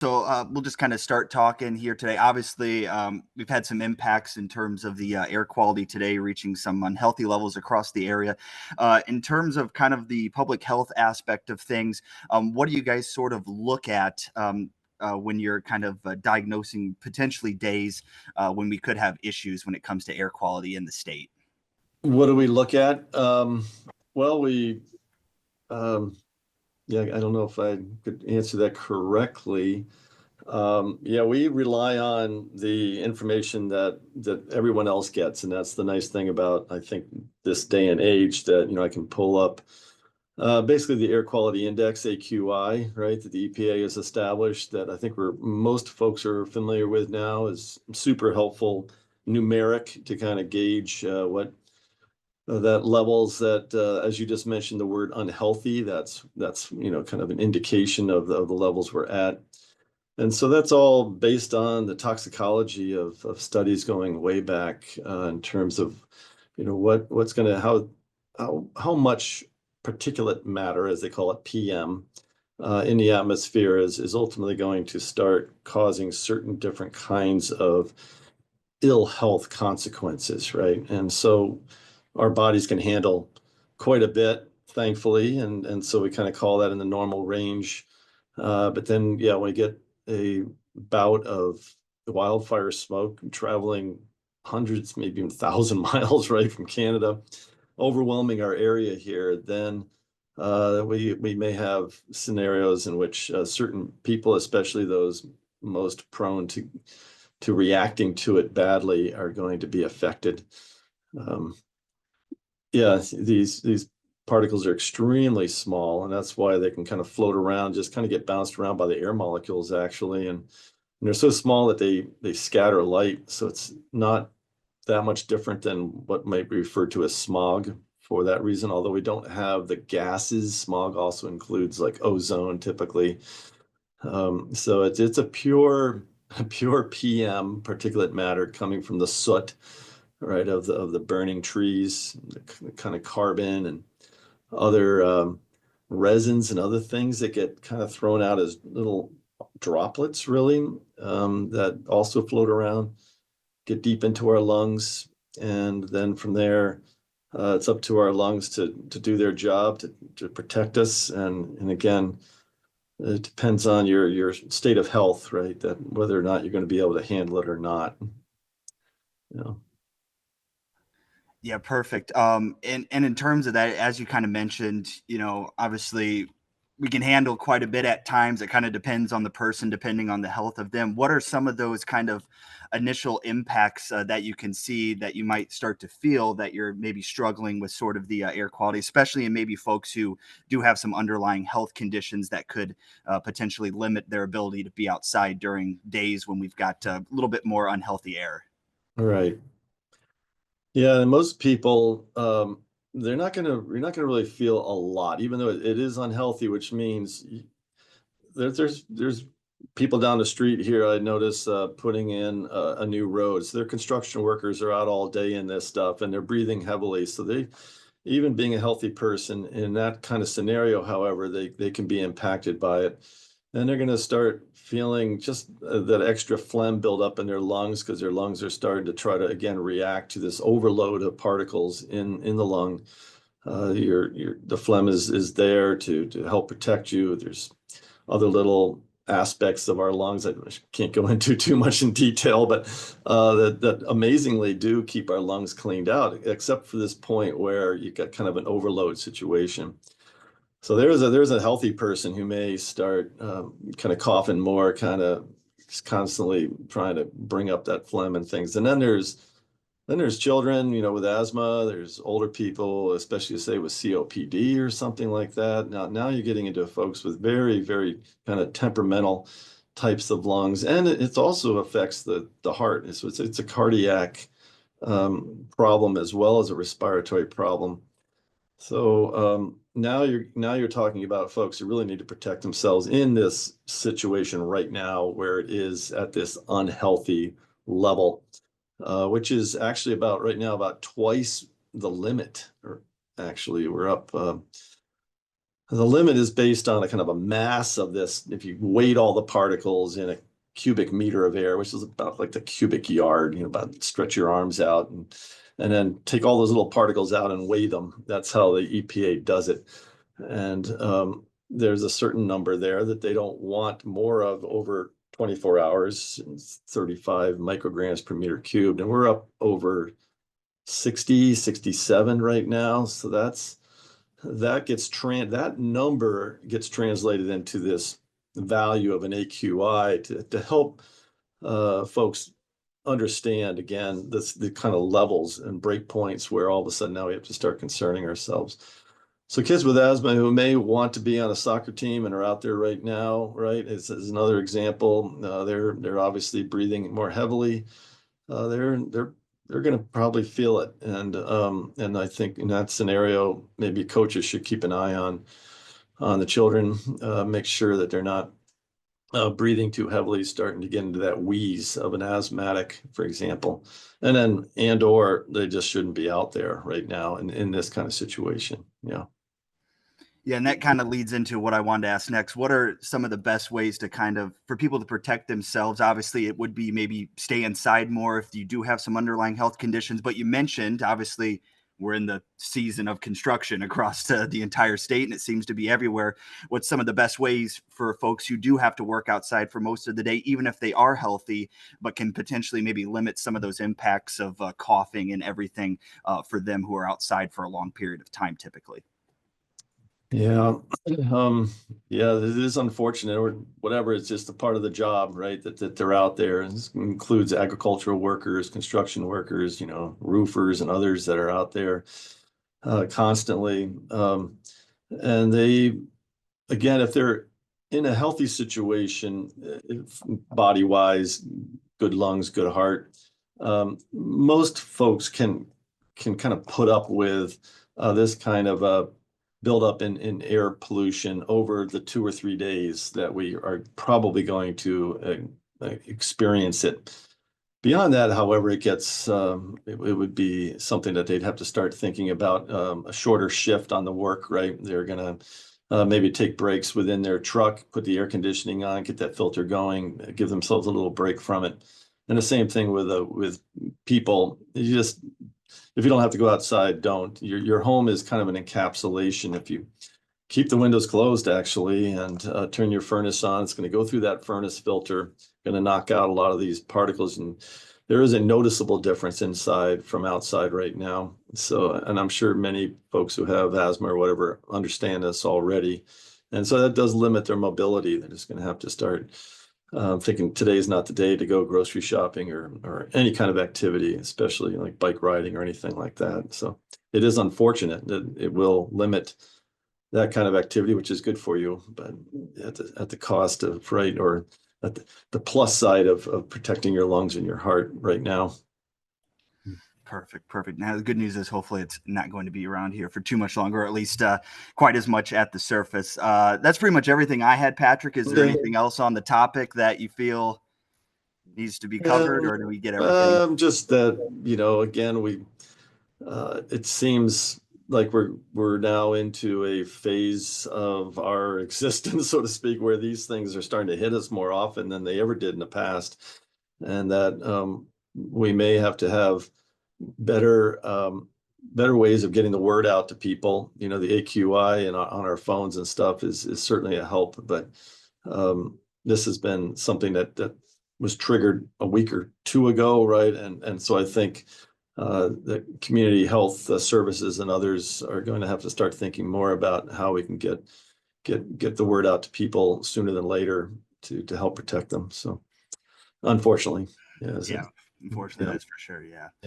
So we'll just kind of start talking here today. Obviously, we've had some impacts in terms of the air quality today, reaching some unhealthy levels across the area. In terms of kind of the public health aspect of things, what do you guys sort of look at when you're kind of diagnosing potentially days when we could have issues when it comes to air quality in the state? What do we look at? Well, um, yeah, I don't know if I could answer that correctly. Yeah, we rely on the information that everyone else gets, and that's the nice thing about, I think, this day and age that, I can pull up basically the air quality index, AQI, right, that the EPA has established that I think most folks are familiar with now is super helpful numeric to kind of gauge what that levels that as you just mentioned the word unhealthy, that's kind of an indication of the levels we're at. And so that's all based on the toxicology of studies going way back in terms of what's going to how much particulate matter, as they call it, PM, in the atmosphere is ultimately going to start causing certain different kinds of ill health consequences, right? And so our bodies can handle quite a bit, thankfully, and so we kind of call that in the normal range. But then, yeah, when we get a bout of wildfire smoke traveling hundreds, maybe even 1,000 miles, right, from Canada, overwhelming our area here, then we may have scenarios in which certain people, especially those most prone to reacting to it badly, are going to be affected. Um, yeah, these particles are extremely small, and that's why they can kind of float around, just kind of get bounced around by the air molecules, actually. And they're so small that they scatter light, so it's not that much different than what might be referred to as smog for that reason. Although we don't have the gases, smog also includes like ozone typically. So it's a pure PM, particulate matter, coming from the soot, right, of the burning trees, the kind of carbon and other resins and other things that get kind of thrown out as little droplets, really, that also float around, get deep into our lungs, and then from there, it's up to our lungs to do their job to protect us. And again, it depends on your state of health, right? That whether or not you're going to be able to handle it or not. You know. Yeah, perfect. And in terms of that, as you kind of mentioned, obviously we can handle quite a bit at times. It kind of depends on the person, depending on the health of them. What are some of those kind of initial impacts that you can see that you might start to feel that you're maybe struggling with sort of the air quality, especially in maybe folks who do have some underlying health conditions that could potentially limit their ability to be outside during days when we've got a little bit more unhealthy air? Right. Yeah, and most people, you're not gonna really feel a lot, even though it is unhealthy, which means there's people down the street here I notice putting in a new road. So their construction workers are out all day in this stuff and they're breathing heavily. So they, even being a healthy person in that kind of scenario, however, they can be impacted by it. And they're going to start feeling just that extra phlegm build up in their lungs because their lungs are starting to try to again react to this overload of particles in the lung. The phlegm is there to help protect you. There's other little aspects of our lungs that I can't go into too much in detail, but that amazingly do keep our lungs cleaned out, except for this point where you get kind of an overload situation. So there's a healthy person who may start kind of coughing more, kind of constantly trying to bring up that phlegm and things. And then there's children, with asthma. There's older people, especially say with COPD or something like that. Now you're getting into folks with very, very kind of temperamental types of lungs, and it also affects the heart. It's a cardiac problem as well as a respiratory problem. So now you're talking about folks who really need to protect themselves in this situation right now, where it is at this unhealthy level, which is actually about right now about twice the limit. Or actually, we're up The limit is based on a kind of a mass of this. If you weight all the particles in a cubic meter of air, which is about like the cubic yard, about stretch your arms out and then take all those little particles out and weigh them. That's how the EPA does it. And there's a certain number there that they don't want more of over 24 hours, 35 micrograms per meter cubed. And we're up over 60, 67 right now. So that number gets translated into this value of an AQI to help folks understand again the kind of levels and breakpoints where all of a sudden now we have to start concerning ourselves. So kids with asthma who may want to be on a soccer team and are out there right now, right, is another example. They're obviously breathing more heavily. They're going to probably feel it, and I think in that scenario, maybe coaches should keep an eye on the children, make sure that they're not breathing too heavily, starting to get into that wheeze of an asthmatic, for example, or they just shouldn't be out there right now in this kind of situation. Yeah. Yeah, and that kind of leads into what I wanted to ask next. What are some of the best ways to kind of for people to protect themselves? Obviously, it would be maybe stay inside more if you do have some underlying health conditions. But you mentioned obviously we're in the season of construction across the entire state, and it seems to be everywhere. What's some of the best ways for folks who do have to work outside for most of the day, even if they are healthy, but can potentially maybe limit some of those impacts of coughing and everything for them who are outside for a long period of time, typically? Yeah. Um, yeah, it is unfortunate or whatever. It's just a part of the job, right? That they're out there. And this includes agricultural workers, construction workers, roofers and others that are out there constantly. And they, again, if they're in a healthy situation, body wise, good lungs, good heart, most folks can kind of put up with this kind of buildup in air pollution over the 2 or 3 days that we are probably going to experience it. Beyond that, however, it would be something that they'd have to start thinking about a shorter shift on the work, right? They're going to maybe take breaks within their truck, put the air conditioning on, get that filter going, give themselves a little break from it. And the same thing with people. If you don't have to go outside, don't. Your home is kind of an encapsulation. If you keep the windows closed actually and turn your furnace on, it's going to go through that furnace filter, going to knock out a lot of these particles. And there is a noticeable difference inside from outside right now. So, and I'm sure many folks who have asthma or whatever understand this already. And so that does limit their mobility. They're just going to have to start thinking today's not the day to go grocery shopping or any kind of activity, especially like bike riding or anything like that. So it is unfortunate that it will limit that kind of activity, which is good for you, but at the cost of, right, or at the plus side of protecting your lungs and your heart right now. Perfect, perfect. Now the good news is hopefully it's not going to be around here for too much longer, or at least quite as much at the surface. That's pretty much everything I had, Patrick. Is there Okay. anything else on the topic that you feel needs to be covered, Um, or do we get everything? just that, again, it seems like we're now into a phase of our existence, so to speak, where these things are starting to hit us more often than they ever did in the past, and that we may have to have better better ways of getting the word out to people. The AQI and on our phones and stuff is certainly a help, but this has been something that was triggered a week or two ago, right? And so I think the community health services and others are going to have to start thinking more about how we can get the word out to people sooner than later to help protect them. So unfortunately, yeah, Yeah, unfortunately, yeah. that's for sure. Yeah.